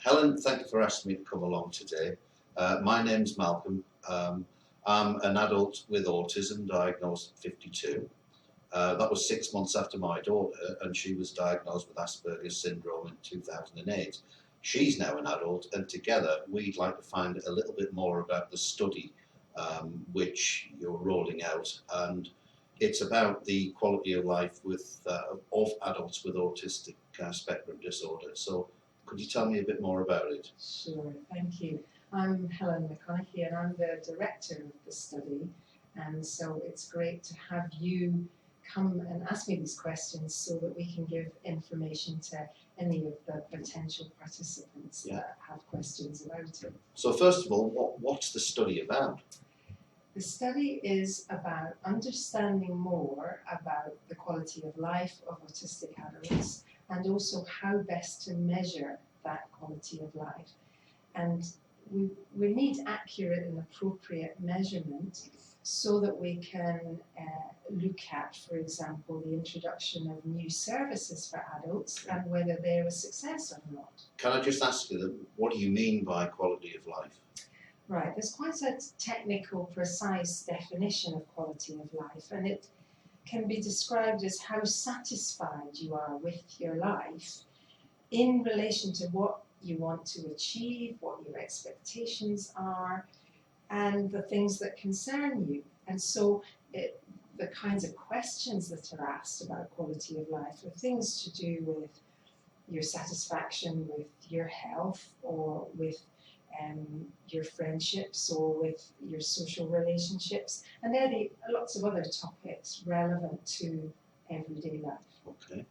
Helen, thank you for asking me to come along today. My name's Malcolm. I'm an adult with autism, diagnosed at 52. That was 6 months after my daughter, and she was diagnosed with Asperger's syndrome in 2008. She's now an adult, and together we'd like to find a little bit more about the study which you're rolling out, and it's about the quality of life of adults with autistic spectrum disorder. So could you tell me a bit more about it? Sure, thank you. I'm Helen McConaughey and I'm the director of the study, and so it's great to have you come and ask me these questions so that we can give information to any of the potential participants that have questions about it. So first of all, what's the study about? The study is about understanding more about the quality of life of autistic adults and also how best to measure that quality of life. And we need accurate and appropriate measurement so that we can look at, for example, the introduction of new services for adults and whether they're a success or not. Can I just ask you, what do you mean by quality of life? Right, there's quite a technical, precise definition of quality of life, and it can be described as how satisfied you are with your life in relation to what you want to achieve, what your expectations are, and the things that concern you. And so the kinds of questions that are asked about quality of life are things to do with your satisfaction with your health, or with your friendships, or with your social relationships, and there are lots of other topics relevant to everyday life. Okay.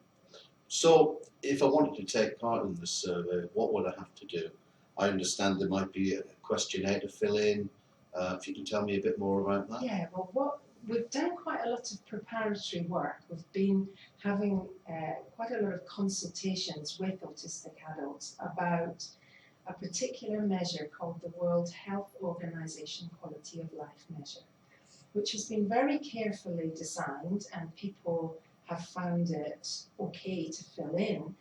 So if I wanted to take part in this survey, what would I have to do? I understand there might be a questionnaire to fill in. If you can tell me a bit more about that. Yeah, well, we've done quite a lot of preparatory work. We've been having quite a lot of consultations with autistic adults about a particular measure called the World Health Organization Quality of Life Measure, which has been very carefully designed, and people have found it okay to fill in.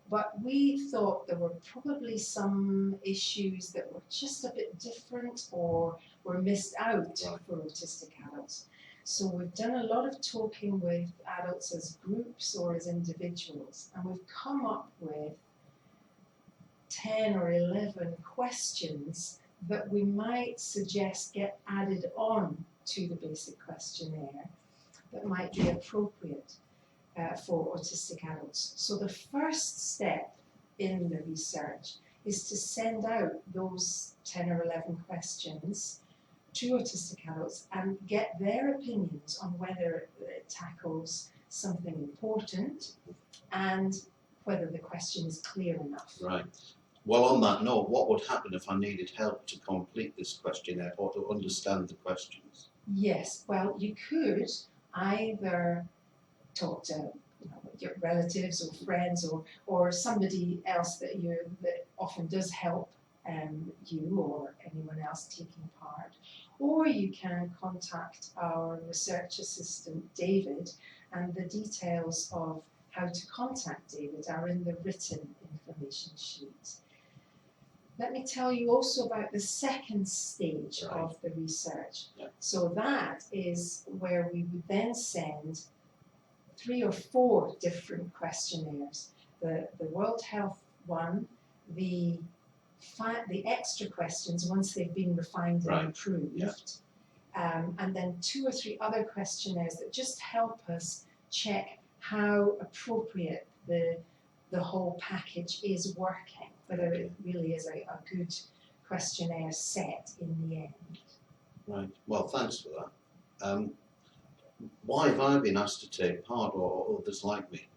But we thought there were probably some issues that were just a bit different or were missed out for autistic adults. So we've done a lot of talking with adults as groups or as individuals, and we've come up with 10 or 11 questions that we might suggest get added on to the basic questionnaire that might be appropriate for autistic adults. So the first step in the research is to send out those 10 or 11 questions to autistic adults and get their opinions on whether it tackles something important and whether the question is clear enough. Right. Well, on that note, what would happen if I needed help to complete this questionnaire or to understand the questions? Yes, well, you could either talk to your relatives or friends or somebody else that often does help you or anyone else taking part, or you can contact our research assistant David, and the details of how to contact David are in the written information sheet. Let me tell you also about the second stage of the research. So that is where we would then send 3 or 4 different questionnaires. The World Health one, the extra questions once they've been refined and improved, and then 2 or 3 other questionnaires that just help us check how appropriate the whole package is working, whether it really is a good questionnaire set in the end. Right. Well, thanks for that. Why have I been asked to take part, or others like me?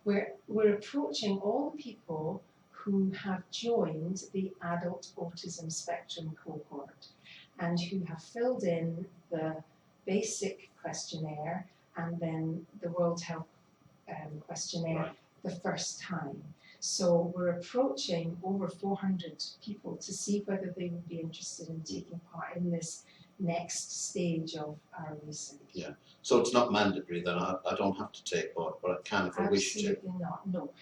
We're approaching all the people who have joined the adult autism spectrum cohort and who have filled in the basic questionnaire and then the World Health questionnaire the first time. So we're approaching over 400 people to see whether they would be interested in taking part in this next stage of our research. Yeah. So it's not mandatory then, I don't have to take part, but I can if I wish to. Absolutely not, no.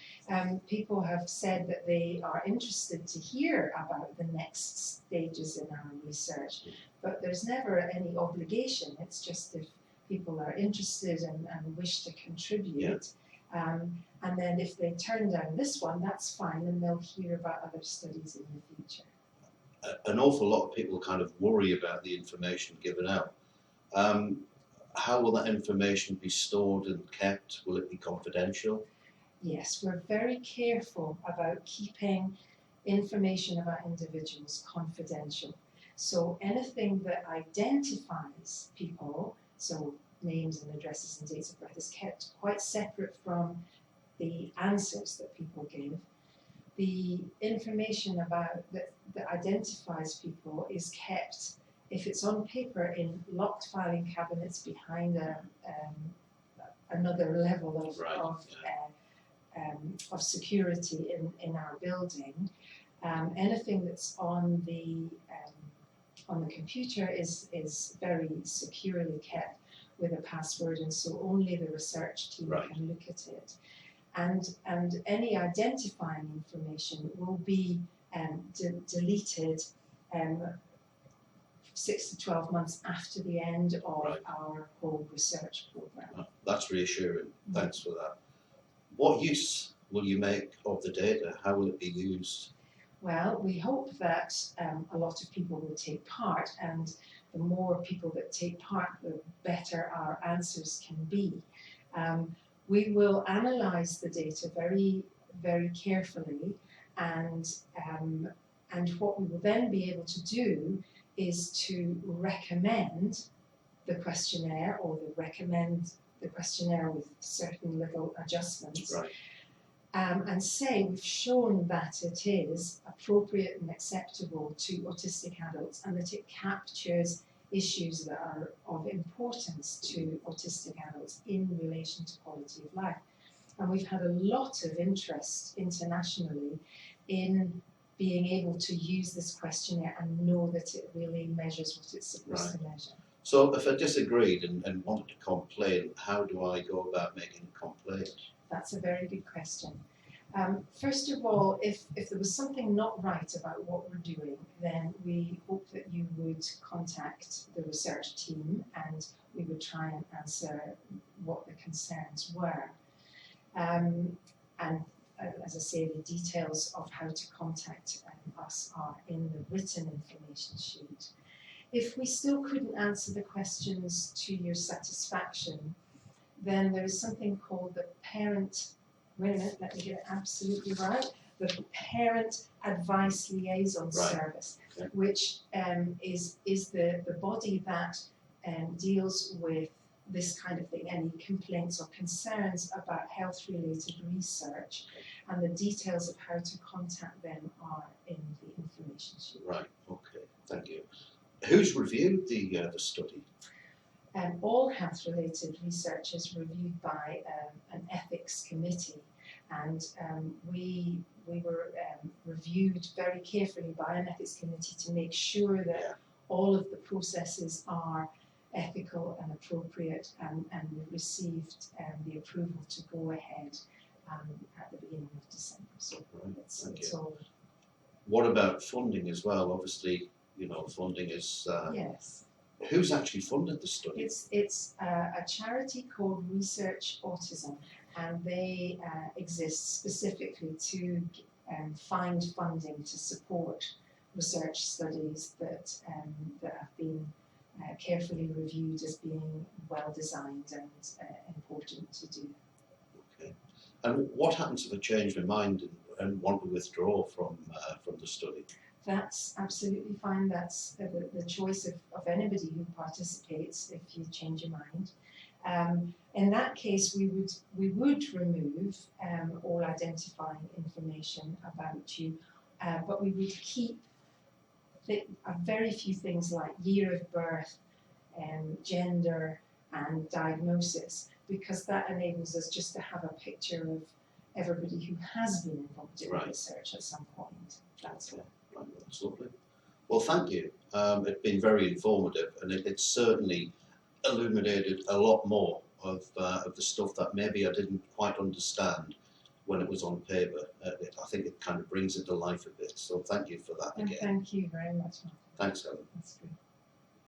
People have said that they are interested to hear about the next stages in our research, but there's never any obligation. It's just if people are interested and wish to contribute. Yeah. And then if they turn down this one, that's fine, and they'll hear about other studies in the future. An awful lot of people kind of worry about the information given out. How will that information be stored and kept? Will it be confidential? Yes, we're very careful about keeping information about individuals confidential. So anything that identifies people, so names and addresses and dates of birth, is kept quite separate from the answers that people give. The information about that identifies people is kept, if it's on paper, in locked filing cabinets behind another level of security in our building. Anything that's on the computer is very securely kept with a password, and so only the research team can look at it. And any identifying information will be deleted 6 to 12 months after the end of our whole research programme. That's reassuring. Thanks for that. What use will you make of the data? How will it be used? Well, we hope that a lot of people will take part, and the more people that take part, the better our answers can be. We will analyse the data very, very carefully, and what we will then be able to do is to recommend the questionnaire, or recommend the questionnaire with certain little adjustments, and say we've shown that it is appropriate and acceptable to autistic adults, and that it captures issues that are of importance to autistic adults in relation to quality of life. And we've had a lot of interest internationally in being able to use this questionnaire and know that it really measures what it's supposed to measure. So if I disagreed and wanted to complain, how do I go about making a complaint? That's a very good question. First of all, if there was something not right about what we're doing, then we hope that you would contact the research team and we would try and answer what the concerns were. And as I say, the details of how to contact us are in the written information sheet. If we still couldn't answer the questions to your satisfaction, then there is something called the parent, wait a minute, let me get it absolutely right, the Parent Advice Liaison Service, which is the body that deals with this kind of thing, any complaints or concerns about health-related research, and the details of how to contact them are in the information sheet. Right, okay, thank you. Who's reviewed the study? All health-related research is reviewed by an ethics committee, and we were reviewed very carefully by an ethics committee to make sure that all of the processes are ethical and appropriate, and we received the approval to go ahead at the beginning of December. So it's all. What about funding as well? Obviously, you know, funding is. Yes. Who's actually funded the study? It's a charity called Research Autism, and they exist specifically to find funding to support research studies that have been carefully reviewed as being well designed and important to do. Okay. And what happens if I change my mind and want to withdraw from the study? That's absolutely fine. That's the choice of anybody who participates if you change your mind. In that case, we would remove all identifying information about you, but we would keep very few things like year of birth, gender, and diagnosis, because that enables us just to have a picture of everybody who has been involved in research at some point. That's all. Right, that's lovely. Well, thank you. It's been very informative, and it's certainly illuminated a lot more of the stuff that maybe I didn't quite understand when it was on paper. I think it kind of brings it to life a bit. So thank you for that And again. thank you very much. Thanks, Helen. That's good.